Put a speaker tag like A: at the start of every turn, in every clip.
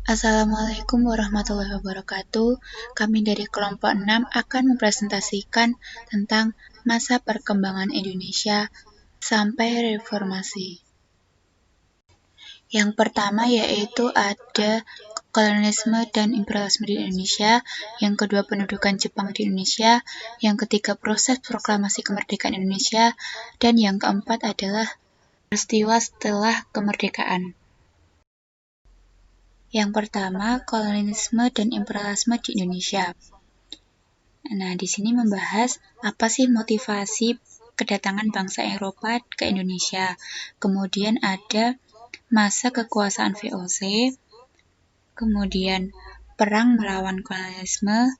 A: Assalamualaikum warahmatullahi wabarakatuh. Kami dari kelompok 6 akan mempresentasikan tentang masa perkembangan Indonesia sampai reformasi. Yang pertama yaitu ada kolonialisme dan imperialisme di Indonesia, yang kedua pendudukan Jepang di Indonesia, yang ketiga proses proklamasi kemerdekaan Indonesia, dan yang keempat adalah peristiwa setelah kemerdekaan. Yang pertama, kolonialisme dan imperialisme di Indonesia. Nah, di sini membahas apa sih motivasi kedatangan bangsa Eropa ke Indonesia. Kemudian ada masa kekuasaan VOC, kemudian perang melawan kolonialisme,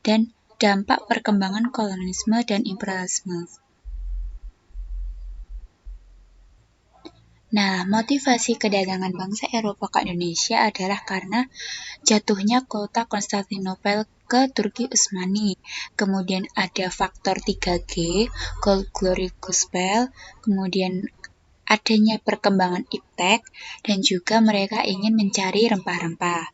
A: dan dampak perkembangan kolonialisme dan imperialisme. Nah, motivasi kedatangan bangsa Eropa ke Indonesia adalah karena jatuhnya kota Konstantinopel ke Turki Utsmani. Kemudian ada faktor 3G, Gold Glory Gospel, kemudian adanya perkembangan iptek, dan juga mereka ingin mencari rempah-rempah.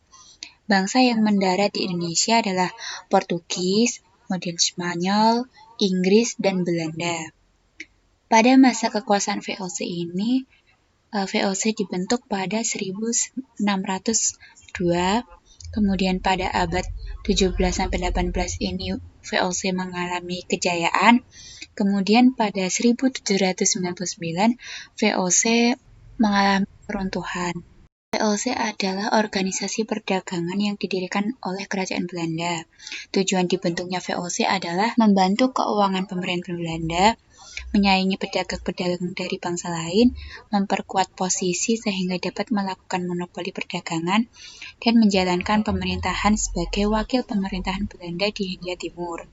A: Bangsa yang mendarat di Indonesia adalah Portugis, kemudian Spanyol, Inggris, dan Belanda. Pada masa kekuasaan VOC ini, VOC dibentuk pada 1602, kemudian pada abad 17-18 ini VOC mengalami kejayaan, kemudian pada 1799 VOC mengalami keruntuhan. VOC adalah organisasi perdagangan yang didirikan oleh Kerajaan Belanda. Tujuan dibentuknya VOC adalah membantu keuangan pemerintah Belanda, menyaingi pedagang-pedagang dari bangsa lain, memperkuat posisi sehingga dapat melakukan monopoli perdagangan, dan menjalankan pemerintahan sebagai wakil pemerintahan Belanda di Hindia Timur.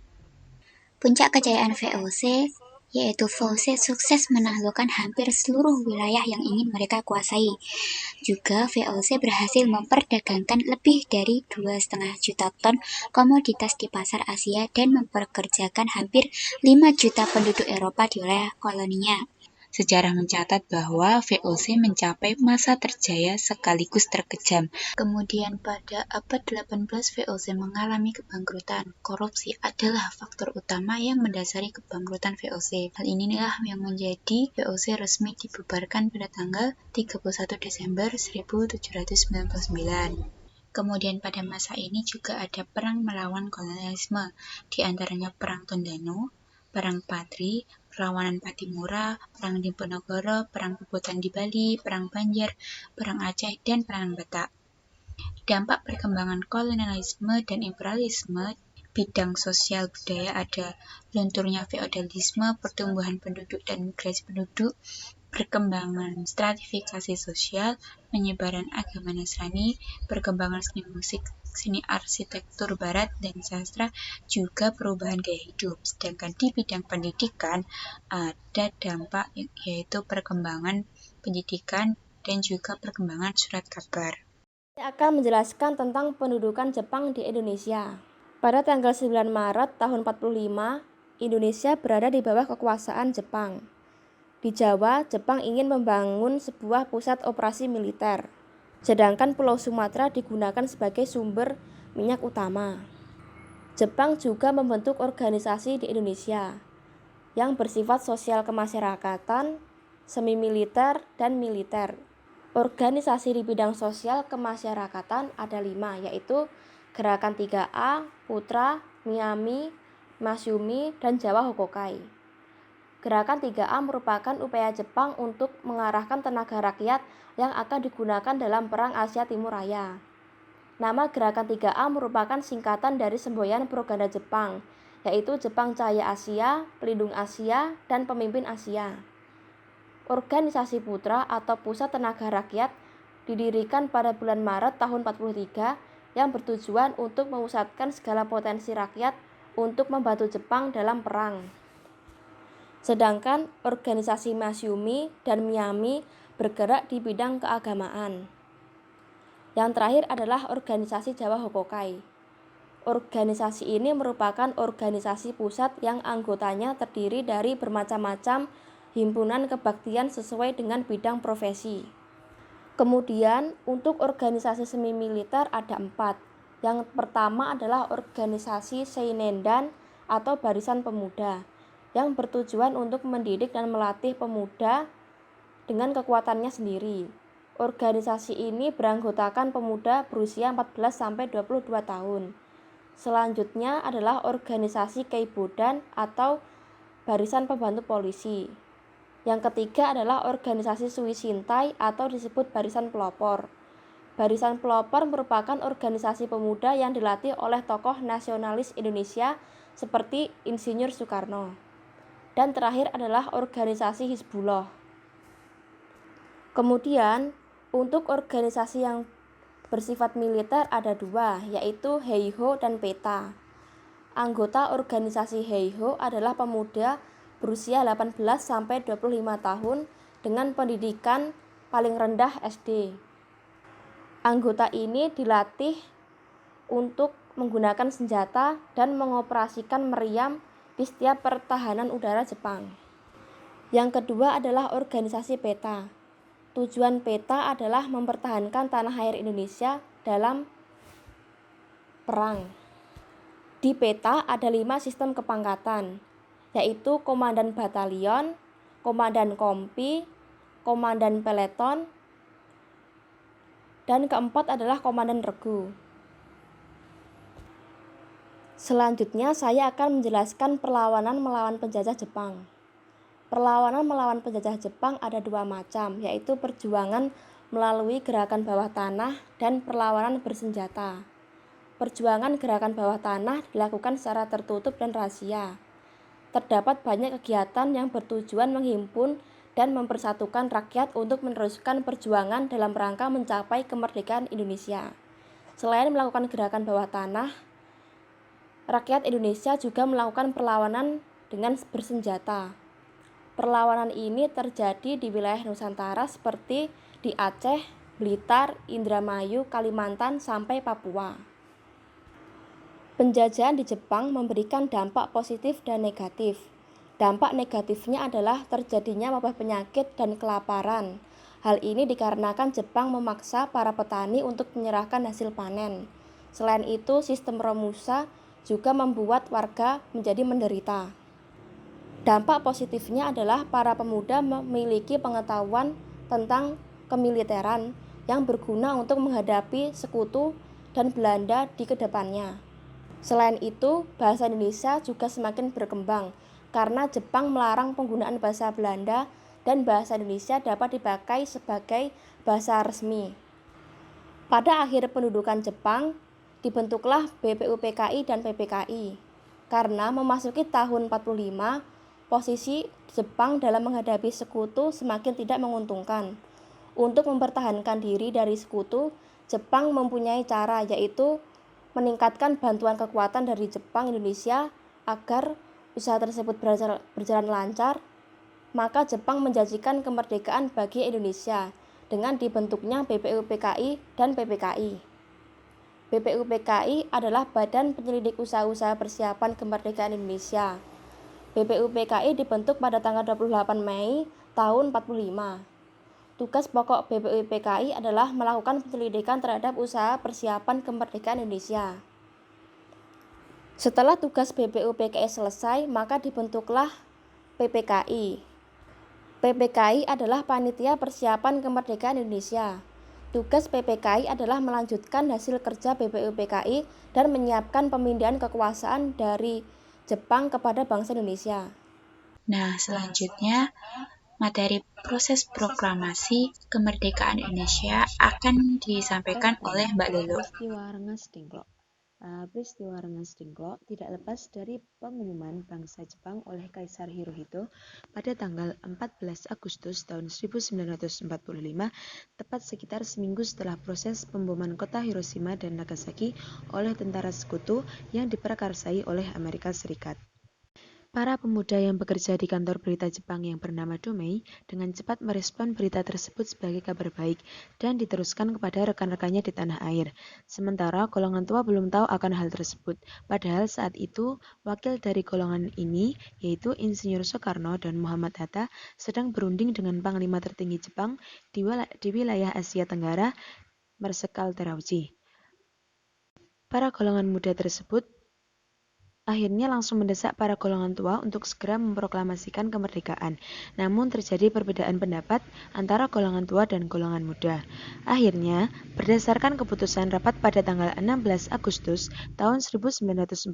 B: Puncak kejayaan VOC yaitu VOC sukses menaklukkan hampir seluruh wilayah yang ingin mereka kuasai. Juga VOC berhasil memperdagangkan lebih dari 2,5 juta ton komoditas di pasar Asia dan memperkerjakan hampir 5 juta penduduk Eropa di wilayah koloninya.
A: Sejarah mencatat bahwa VOC mencapai masa terjaya sekaligus terkejam. Kemudian pada abad 18 VOC mengalami kebangkrutan. Korupsi adalah faktor utama yang mendasari kebangkrutan VOC. Hal inilah yang menjadi VOC resmi dibubarkan pada tanggal 31 Desember 1799. Kemudian pada masa ini juga ada perang melawan kolonialisme, di antaranya Perang Tondano, Perang Patri, Perlawanan Patimura, Perang Diponegoro, Perang Puputan di Bali, Perang Banjar, Perang Aceh, dan Perang Batak. Dampak perkembangan kolonialisme dan imperialisme bidang sosial budaya ada lunturnya feodalisme, pertumbuhan penduduk dan migrasi penduduk, perkembangan stratifikasi sosial, penyebaran agama Nasrani, perkembangan seni musik, seni arsitektur barat dan sastra, juga perubahan gaya hidup. Sedangkan di bidang pendidikan ada dampak yaitu perkembangan pendidikan dan juga perkembangan surat kabar.
C: Saya akan menjelaskan tentang pendudukan Jepang di Indonesia. Pada tanggal 9 Maret tahun 45, Indonesia berada di bawah kekuasaan Jepang. Di Jawa, Jepang ingin membangun sebuah pusat operasi militer, sedangkan Pulau Sumatera digunakan sebagai sumber minyak utama. Jepang juga membentuk organisasi di Indonesia yang bersifat sosial kemasyarakatan, semi militer, dan militer. Organisasi di bidang sosial kemasyarakatan ada 5, yaitu Gerakan 3A, Putra, Miami, Masyumi, dan Jawa Hokokai. Gerakan 3A merupakan upaya Jepang untuk mengarahkan tenaga rakyat yang akan digunakan dalam Perang Asia Timur Raya. Nama Gerakan 3A merupakan singkatan dari semboyan propaganda Jepang, yaitu Jepang Cahaya Asia, Pelindung Asia, dan Pemimpin Asia. Organisasi Putra atau Pusat Tenaga Rakyat didirikan pada bulan Maret tahun 43 yang bertujuan untuk memusatkan segala potensi rakyat untuk membantu Jepang dalam perang. Sedangkan organisasi Masyumi dan Miami bergerak di bidang keagamaan. Yang terakhir adalah organisasi Jawa Hokokai. Organisasi ini merupakan organisasi pusat yang anggotanya terdiri dari bermacam-macam himpunan kebaktian sesuai dengan bidang profesi. Kemudian untuk organisasi semi militer ada 4. Yang pertama adalah organisasi Seinendan atau Barisan Pemuda yang bertujuan untuk mendidik dan melatih pemuda dengan kekuatannya sendiri. Organisasi ini beranggotakan pemuda berusia 14-22 tahun. Selanjutnya adalah organisasi Keibodan atau Barisan Pembantu Polisi. Yang ketiga adalah organisasi Suisintai atau disebut Barisan Pelopor. Barisan Pelopor merupakan organisasi pemuda yang dilatih oleh tokoh nasionalis Indonesia seperti Insinyur Soekarno. Dan terakhir adalah organisasi Hizbullah. Kemudian, untuk organisasi yang bersifat militer ada 2, yaitu Heiho dan Peta. Anggota organisasi Heiho adalah pemuda berusia 18-25 tahun dengan pendidikan paling rendah SD. Anggota ini dilatih untuk menggunakan senjata dan mengoperasikan meriam di setiap pertahanan udara Jepang. Yang kedua adalah organisasi Peta. Tujuan Peta adalah mempertahankan tanah air Indonesia dalam perang. Di Peta ada 5 sistem kepangkatan, yaitu Komandan Batalion, Komandan Kompi, Komandan Peleton, dan keempat adalah Komandan Regu. Selanjutnya saya akan menjelaskan perlawanan melawan penjajah Jepang. Perlawanan melawan penjajah Jepang ada 2 macam, yaitu perjuangan melalui gerakan bawah tanah dan perlawanan bersenjata. Perjuangan gerakan bawah tanah dilakukan secara tertutup dan rahasia. Terdapat banyak kegiatan yang bertujuan menghimpun dan mempersatukan rakyat untuk meneruskan perjuangan dalam rangka mencapai kemerdekaan Indonesia. Selain melakukan gerakan bawah tanah, rakyat Indonesia juga melakukan perlawanan dengan bersenjata. Perlawanan ini terjadi di wilayah Nusantara seperti di Aceh, Blitar, Indramayu, Kalimantan, sampai Papua. Penjajahan di Jepang memberikan dampak positif dan negatif. Dampak negatifnya adalah terjadinya wabah penyakit dan kelaparan. Hal ini dikarenakan Jepang memaksa para petani untuk menyerahkan hasil panen. Selain itu, sistem Romusa juga membuat warga menjadi menderita. Dampak positifnya adalah para pemuda memiliki pengetahuan tentang kemiliteran yang berguna untuk menghadapi sekutu dan Belanda di kedepannya. Selain itu, bahasa Indonesia juga semakin berkembang karena Jepang melarang penggunaan bahasa Belanda dan bahasa Indonesia dapat dipakai sebagai bahasa resmi. Pada akhir pendudukan Jepang, dibentuklah BPUPKI dan PPKI. Karena memasuki tahun 45, posisi Jepang dalam menghadapi sekutu semakin tidak menguntungkan. Untuk mempertahankan diri dari sekutu, Jepang mempunyai cara, yaitu meningkatkan bantuan kekuatan dari Jepang Indonesia agar usaha tersebut berjalan lancar. Maka Jepang menjanjikan kemerdekaan bagi Indonesia dengan dibentuknya BPUPKI dan PPKI. BPUPKI adalah Badan Penyelidik Usaha-usaha Persiapan Kemerdekaan Indonesia. BPUPKI dibentuk pada tanggal 28 Mei tahun 45. Tugas pokok BPUPKI adalah melakukan penyelidikan terhadap usaha persiapan kemerdekaan Indonesia. Setelah tugas BPUPKI selesai, maka dibentuklah PPKI. PPKI adalah Panitia Persiapan Kemerdekaan Indonesia. Tugas PPKI adalah melanjutkan hasil kerja BPUPKI dan menyiapkan pemindahan kekuasaan dari Jepang kepada bangsa Indonesia.
A: Nah, selanjutnya materi proses proklamasi kemerdekaan Indonesia akan disampaikan oleh Mbak Lelo.
D: Peristiwa Rengas Dengklok. Peristiwa Rengas Dengklok tidak lepas dari pengumuman bangsa Jepang oleh Kaisar Hirohito pada tanggal 14 Agustus tahun 1945, tepat sekitar seminggu setelah proses pemboman kota Hiroshima dan Nagasaki oleh tentara sekutu yang diprakarsai oleh Amerika Serikat. Para pemuda yang bekerja di kantor berita Jepang yang bernama Domei dengan cepat merespon berita tersebut sebagai kabar baik dan diteruskan kepada rekan-rekannya di tanah air. Sementara golongan tua belum tahu akan hal tersebut. Padahal saat itu wakil dari golongan ini yaitu Insinyur Soekarno dan Muhammad Hatta sedang berunding dengan Panglima tertinggi Jepang di wilayah Asia Tenggara, Marsekal Terauchi. Para golongan muda tersebut akhirnya langsung mendesak para golongan tua untuk segera memproklamasikan kemerdekaan. Namun terjadi perbedaan pendapat antara golongan tua dan golongan muda. Akhirnya, berdasarkan keputusan rapat pada tanggal 16 Agustus tahun 1945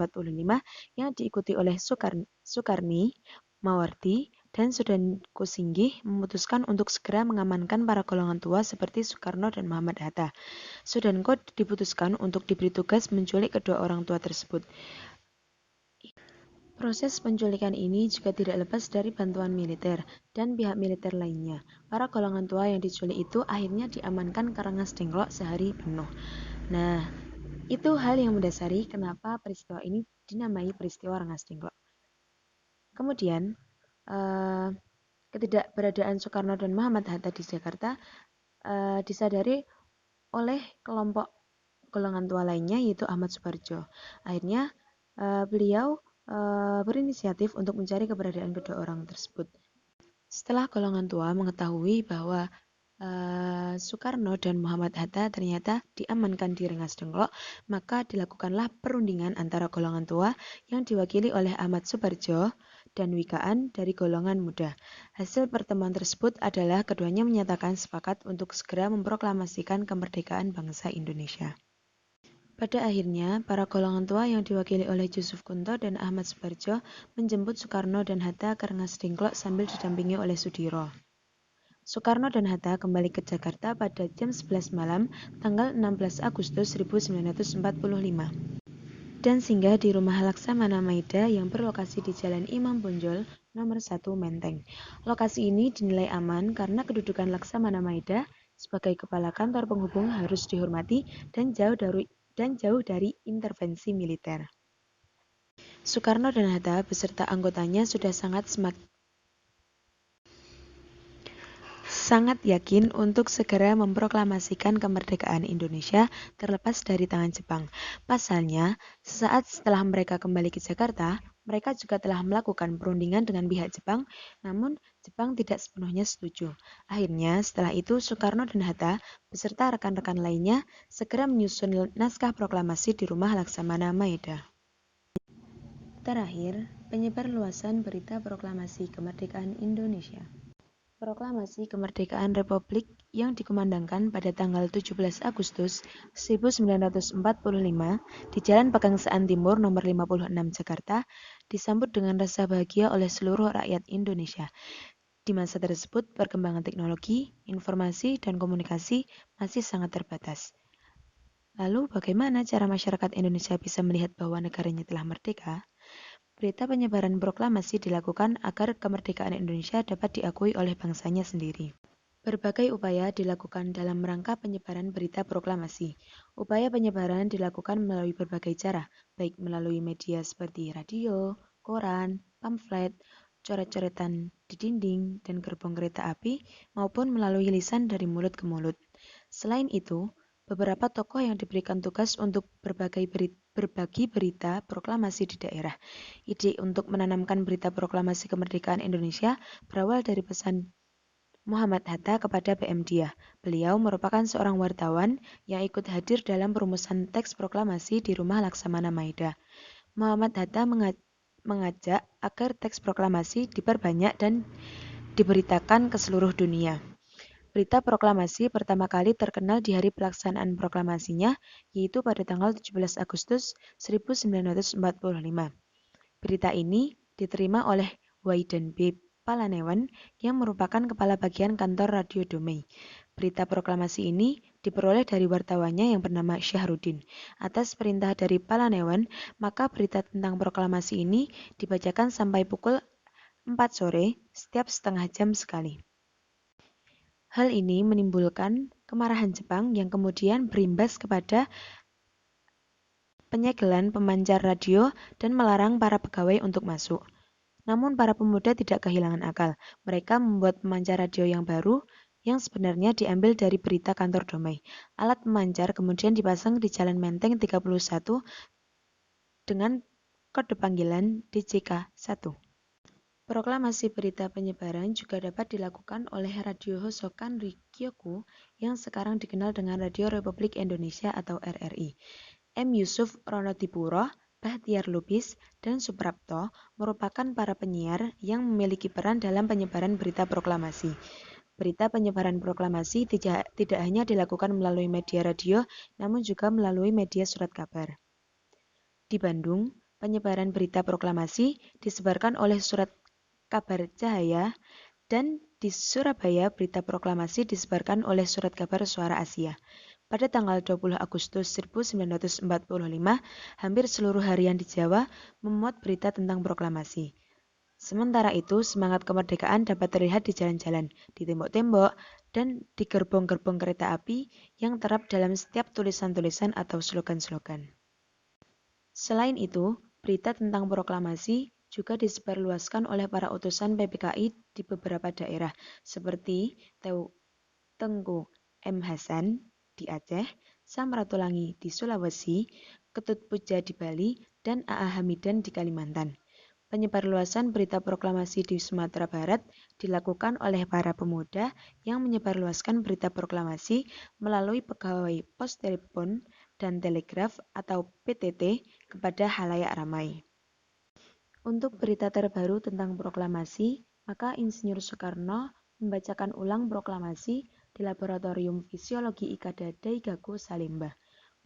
D: yang diikuti oleh Sukarni, Mawardi, dan Sudanko Singgih memutuskan untuk segera mengamankan para golongan tua seperti Soekarno dan Muhammad Hatta. Sudanko diputuskan untuk diberi tugas menculik kedua orang tua tersebut. Proses penculikan ini juga tidak lepas dari bantuan militer dan pihak militer lainnya. Para golongan tua yang diculik itu akhirnya diamankan ke Rengas Dengklok sehari penuh. Nah, itu hal yang mendasari kenapa peristiwa ini dinamai peristiwa Rengas Dengklok. Kemudian, ketidakberadaan Soekarno dan Muhammad Hatta di Jakarta disadari oleh kelompok golongan tua lainnya yaitu Ahmad Suparjo. Akhirnya, beliau berinisiatif untuk mencari keberadaan kedua orang tersebut. Setelah golongan tua mengetahui bahwa Soekarno dan Muhammad Hatta ternyata diamankan di Rengas Dengklok, maka dilakukanlah perundingan antara golongan tua yang diwakili oleh Ahmad Suparjo dan Wikaan dari golongan muda. Hasil pertemuan tersebut adalah keduanya menyatakan sepakat untuk segera memproklamasikan kemerdekaan bangsa Indonesia. Pada akhirnya, para golongan tua yang diwakili oleh Jusuf Kunto dan Ahmad Suparjo menjemput Soekarno dan Hatta ke Rengas Dengklok sambil didampingi oleh Sudiro. Soekarno dan Hatta kembali ke Jakarta pada jam 11 malam tanggal 16 Agustus 1945 dan singgah di rumah Laksamana Maida yang berlokasi di Jalan Imam Bonjol nomor 1 Menteng. Lokasi ini dinilai aman karena kedudukan Laksamana Maida sebagai kepala kantor penghubung harus dihormati dan jauh dari intervensi militer. Soekarno dan Hatta beserta anggotanya sudah sangat yakin untuk segera memproklamasikan kemerdekaan Indonesia terlepas dari tangan Jepang. Pasalnya, sesaat setelah mereka kembali ke Jakarta, mereka juga telah melakukan perundingan dengan pihak Jepang, namun Jepang tidak sepenuhnya setuju. Akhirnya, setelah itu Soekarno dan Hatta beserta rekan-rekan lainnya segera menyusun naskah proklamasi di rumah Laksamana Maeda. Terakhir, penyebar luasan berita proklamasi kemerdekaan Indonesia. Proklamasi Kemerdekaan Republik yang dikumandangkan pada tanggal 17 Agustus 1945 di Jalan Pegangsaan Timur nomor 56 Jakarta disambut dengan rasa bahagia oleh seluruh rakyat Indonesia. Di masa tersebut, perkembangan teknologi, informasi, dan komunikasi masih sangat terbatas. Lalu, bagaimana cara masyarakat Indonesia bisa melihat bahwa negaranya telah merdeka? Berita penyebaran proklamasi dilakukan agar kemerdekaan Indonesia dapat diakui oleh bangsanya sendiri. Berbagai upaya dilakukan dalam rangka penyebaran berita proklamasi. Upaya penyebaran dilakukan melalui berbagai cara, baik melalui media seperti radio, koran, pamflet, coret-coretan di dinding, dan gerbong kereta api, maupun melalui lisan dari mulut ke mulut. Selain itu, beberapa tokoh yang diberikan tugas untuk berbagi berita proklamasi di daerah. Ide untuk menanamkan berita proklamasi kemerdekaan Indonesia berawal dari pesan Muhammad Hatta kepada PM Diah. Beliau merupakan seorang wartawan yang ikut hadir dalam perumusan teks proklamasi di rumah Laksamana Maida. Muhammad Hatta mengajak agar teks proklamasi diperbanyak dan diberitakan ke seluruh dunia. Berita proklamasi pertama kali terkenal di hari pelaksanaan proklamasinya, yaitu pada tanggal 17 Agustus 1945. Berita ini diterima oleh Waidan B. Palanewan yang merupakan kepala bagian kantor Radio Domei. Berita proklamasi ini diperoleh dari wartawannya yang bernama Syahrudin. Atas perintah dari Palanewan, maka berita tentang proklamasi ini dibacakan sampai pukul 4 sore setiap setengah jam sekali. Hal ini menimbulkan kemarahan Jepang yang kemudian berimbas kepada penyegelan pemancar radio dan melarang para pegawai untuk masuk. Namun para pemuda tidak kehilangan akal. Mereka membuat pemancar radio yang baru yang sebenarnya diambil dari berita kantor Domai. Alat pemancar kemudian dipasang di Jalan Menteng 31 dengan kode panggilan DJK 1. Proklamasi berita penyebaran juga dapat dilakukan oleh Radio Hosokan Rikyoku yang sekarang dikenal dengan Radio Republik Indonesia atau RRI. M. Yusuf Ronodipuro, Bahtiar Lubis, dan Suprapto merupakan para penyiar yang memiliki peran dalam penyebaran berita proklamasi. Berita penyebaran proklamasi tidak hanya dilakukan melalui media radio, namun juga melalui media surat kabar. Di Bandung, penyebaran berita proklamasi disebarkan oleh Surat Kabar Cahaya, dan di Surabaya berita proklamasi disebarkan oleh Surat Kabar Suara Asia. Pada tanggal 20 Agustus 1945, hampir seluruh harian di Jawa memuat berita tentang proklamasi. Sementara itu, semangat kemerdekaan dapat terlihat di jalan-jalan, di tembok-tembok, dan di gerbong-gerbong kereta api yang terap dalam setiap tulisan-tulisan atau slogan-slogan. Selain itu, berita tentang proklamasi juga disebarluaskan oleh para utusan PPKI di beberapa daerah, seperti Tengku M. Hasan di Aceh, Sam Ratulangi di Sulawesi, Ketut Puja di Bali, dan A.A. Hamidan di Kalimantan. Penyebarluasan berita proklamasi di Sumatera Barat dilakukan oleh para pemuda yang menyebarluaskan berita proklamasi melalui pegawai pos telepon dan telegraf atau PTT kepada halayak ramai. Untuk berita terbaru tentang proklamasi, maka Insinyur Soekarno membacakan ulang proklamasi di Laboratorium Fisiologi Ikada Daigaku Salemba.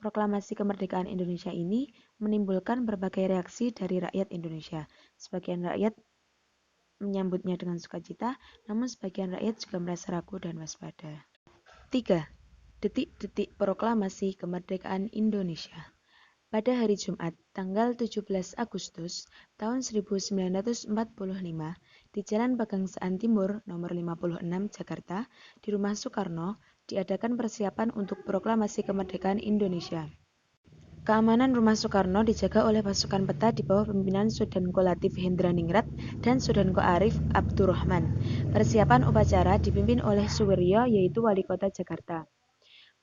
D: Proklamasi kemerdekaan Indonesia ini menimbulkan berbagai reaksi dari rakyat Indonesia. Sebagian rakyat menyambutnya dengan sukacita, namun sebagian rakyat juga merasa ragu dan waspada. 3. Detik-detik proklamasi kemerdekaan Indonesia. Pada hari Jumat, tanggal 17 Agustus tahun 1945, di Jalan Pegangsaan Timur nomor 56 Jakarta, di Rumah Soekarno, diadakan persiapan untuk proklamasi kemerdekaan Indonesia. Keamanan Rumah Soekarno dijaga oleh pasukan peta di bawah pimpinan Sudanko Latif Hendraningrat dan Sudanko Arif Abdurrahman. Persiapan upacara dipimpin oleh Suwiryo, yaitu Wali Kota Jakarta.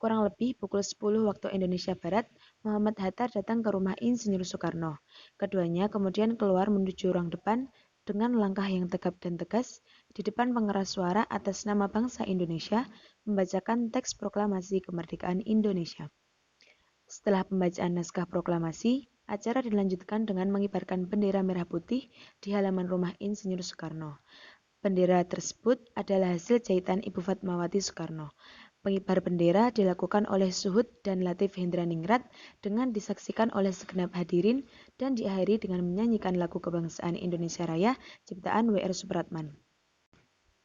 D: Kurang lebih pukul 10 waktu Indonesia Barat, Muhammad Hatta datang ke rumah Insinyur Soekarno. Keduanya kemudian keluar menuju ruang depan dengan langkah yang tegap dan tegas di depan pengeras suara atas nama bangsa Indonesia membacakan teks proklamasi kemerdekaan Indonesia. Setelah pembacaan naskah proklamasi, acara dilanjutkan dengan mengibarkan bendera merah putih di halaman rumah Insinyur Soekarno. Bendera tersebut adalah hasil jahitan Ibu Fatmawati Soekarno. Pengibar bendera dilakukan oleh Suhud dan Latif Hendraningrat dengan disaksikan oleh segenap hadirin dan diakhiri dengan menyanyikan lagu kebangsaan Indonesia Raya ciptaan W.R. Supratman.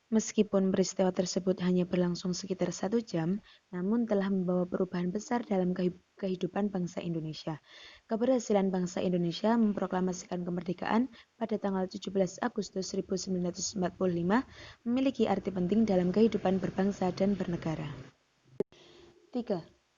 D: Meskipun peristiwa tersebut hanya berlangsung sekitar 1 jam, namun telah membawa perubahan besar dalam kehidupan bangsa Indonesia. Keberhasilan bangsa Indonesia memproklamasikan kemerdekaan pada tanggal 17 Agustus 1945 memiliki arti penting dalam kehidupan berbangsa dan bernegara. 3.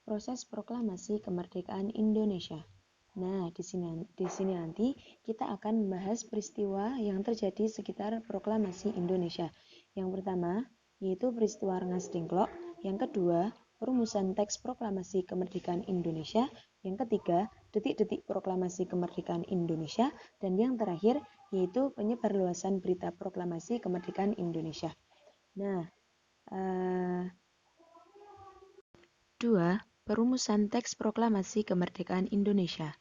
D: Proses proklamasi kemerdekaan Indonesia. Nah, di sini nanti kita akan membahas peristiwa yang terjadi sekitar proklamasi Indonesia. Yang pertama, yaitu peristiwa Rengas Dengklok. Yang kedua, perumusan teks proklamasi kemerdekaan Indonesia. Yang ketiga, detik-detik proklamasi kemerdekaan Indonesia. Dan yang terakhir, yaitu penyebarluasan berita proklamasi kemerdekaan Indonesia. Nah, 2. Perumusan teks proklamasi kemerdekaan Indonesia.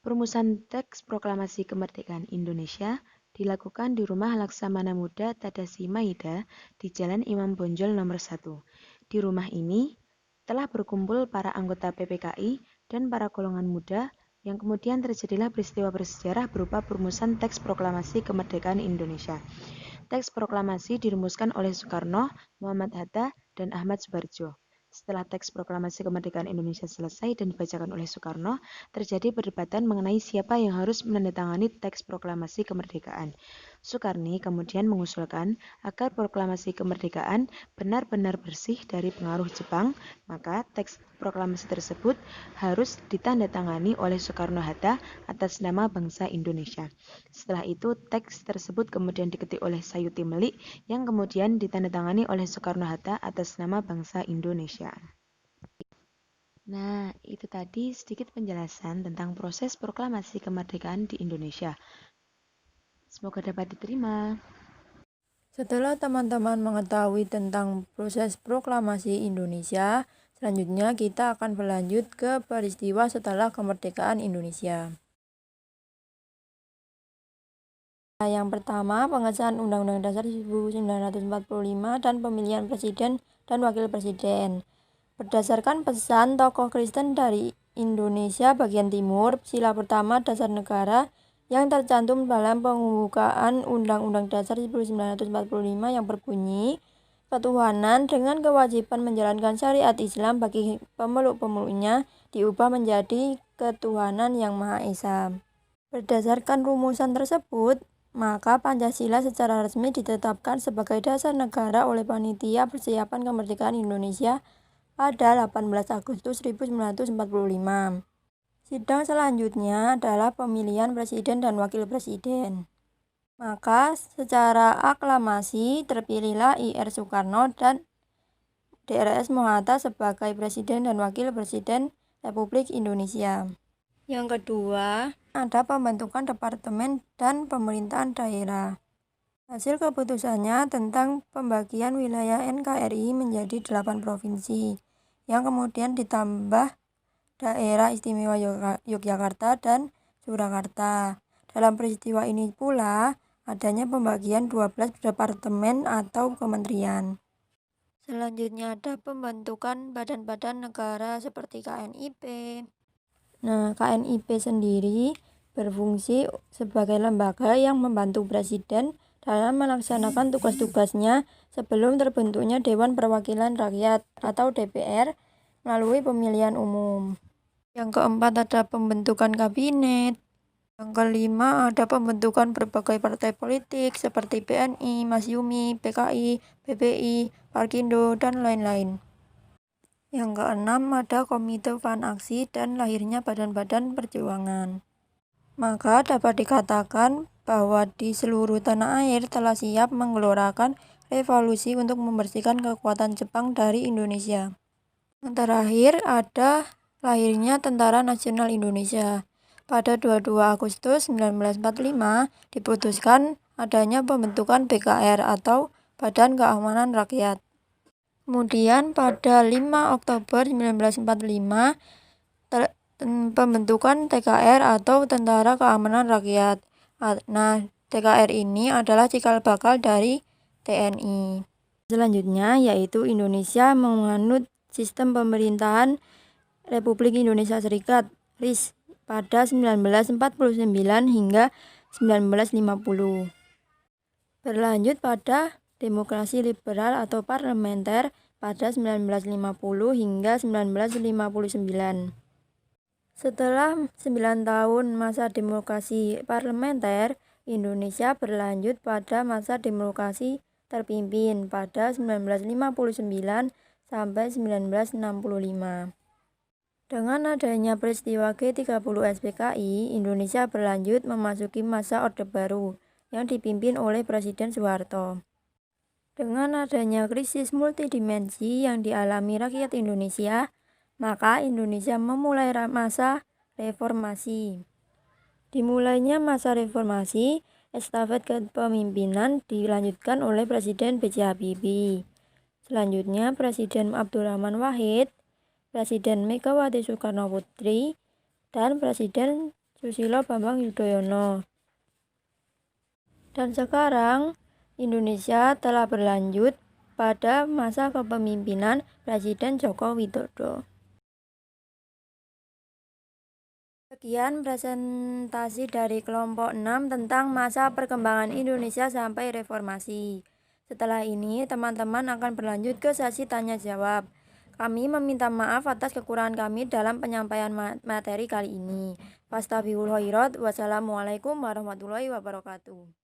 D: Perumusan teks proklamasi kemerdekaan Indonesia dilakukan di Rumah Laksamana Muda Tadasi Maida di Jalan Imam Bonjol nomor 1. Di rumah ini telah berkumpul para anggota PPKI dan para golongan muda yang kemudian terjadilah peristiwa bersejarah berupa perumusan teks proklamasi kemerdekaan Indonesia. Teks proklamasi dirumuskan oleh Soekarno, Muhammad Hatta, dan Ahmad Subarjo. Setelah teks proklamasi kemerdekaan Indonesia selesai dan dibacakan oleh Soekarno, terjadi perdebatan mengenai siapa yang harus menandatangani teks proklamasi kemerdekaan. Sukarni kemudian mengusulkan agar proklamasi kemerdekaan benar-benar bersih dari pengaruh Jepang, maka teks proklamasi tersebut harus ditandatangani oleh Soekarno-Hatta atas nama bangsa Indonesia. Setelah itu, teks tersebut kemudian diketik oleh Sayuti Melik yang kemudian ditandatangani oleh Soekarno-Hatta atas nama bangsa Indonesia. Nah, itu tadi sedikit penjelasan tentang proses proklamasi kemerdekaan di Indonesia. Semoga dapat diterima.
E: Setelah teman-teman mengetahui tentang proses proklamasi Indonesia, selanjutnya kita akan berlanjut ke peristiwa setelah kemerdekaan Indonesia. Yang pertama, pengesahan Undang-Undang Dasar 1945 dan pemilihan presiden dan wakil presiden. Berdasarkan pesan tokoh Kristen dari Indonesia bagian timur, sila pertama dasar negara yang tercantum dalam pembukaan Undang-Undang Dasar 1945 yang berbunyi, ketuhanan dengan kewajiban menjalankan syariat Islam bagi pemeluk-pemeluknya diubah menjadi ketuhanan yang Maha Esa. Berdasarkan rumusan tersebut, maka Pancasila secara resmi ditetapkan sebagai dasar negara oleh Panitia Persiapan Kemerdekaan Indonesia pada 18 Agustus 1945. Sidang selanjutnya adalah pemilihan presiden dan wakil presiden. Maka secara aklamasi terpilihlah I.R. Soekarno dan Drs. Mohatta sebagai presiden dan wakil presiden Republik Indonesia. Yang kedua, ada pembentukan departemen dan pemerintahan daerah. Hasil keputusannya tentang pembagian wilayah NKRI menjadi 8 provinsi, yang kemudian ditambah Daerah Istimewa Yogyakarta dan Surakarta. Dalam peristiwa ini pula adanya pembagian 12 departemen atau kementerian. Selanjutnya ada pembentukan badan-badan negara seperti KNIP. Nah, KNIP sendiri berfungsi sebagai lembaga yang membantu presiden dalam melaksanakan tugas-tugasnya sebelum terbentuknya Dewan Perwakilan Rakyat atau DPR melalui pemilihan umum. Yang keempat ada pembentukan kabinet. Yang kelima ada pembentukan berbagai partai politik seperti PNI, Masyumi, PKI, PBI, Parkindo, dan lain-lain. Yang keenam ada Komite Van Aksi dan lahirnya badan-badan perjuangan. Maka dapat dikatakan bahwa di seluruh tanah air telah siap menggelorakan revolusi untuk membersihkan kekuatan Jepang dari Indonesia. Yang terakhir ada lahirnya Tentara Nasional Indonesia. Pada 22 Agustus 1945 diputuskan adanya pembentukan BKR atau Badan Keamanan Rakyat. Kemudian pada 5 Oktober 1945 pembentukan TKR atau Tentara Keamanan Rakyat. Nah, TKR ini adalah cikal bakal dari TNI. Selanjutnya yaitu Indonesia menganut sistem pemerintahan Republik Indonesia Serikat (RIS) pada 1949 hingga 1950. Berlanjut pada demokrasi liberal atau parlementer pada 1950 hingga 1959. Setelah 9 tahun masa demokrasi parlementer, Indonesia berlanjut pada masa demokrasi terpimpin pada 1959 sampai 1965. Dengan adanya peristiwa G30 SPKI, Indonesia berlanjut memasuki masa Orde Baru yang dipimpin oleh Presiden Soeharto. Dengan adanya krisis multidimensi yang dialami rakyat Indonesia, maka Indonesia memulai masa reformasi. Dimulainya masa reformasi, estafet kepemimpinan dilanjutkan oleh Presiden B.J. Habibie. Selanjutnya Presiden Abdurrahman Wahid, Presiden Megawati Soekarno Putri, dan Presiden Susilo Bambang Yudhoyono. Dan sekarang Indonesia telah berlanjut pada masa kepemimpinan Presiden Joko Widodo. Sekian presentasi dari kelompok 6 tentang masa perkembangan Indonesia sampai reformasi. Setelah ini, teman-teman akan berlanjut ke sesi tanya jawab. Kami meminta maaf atas kekurangan kami dalam penyampaian materi kali ini. Fastabiqul khairat. Wassalamualaikum warahmatullahi wabarakatuh.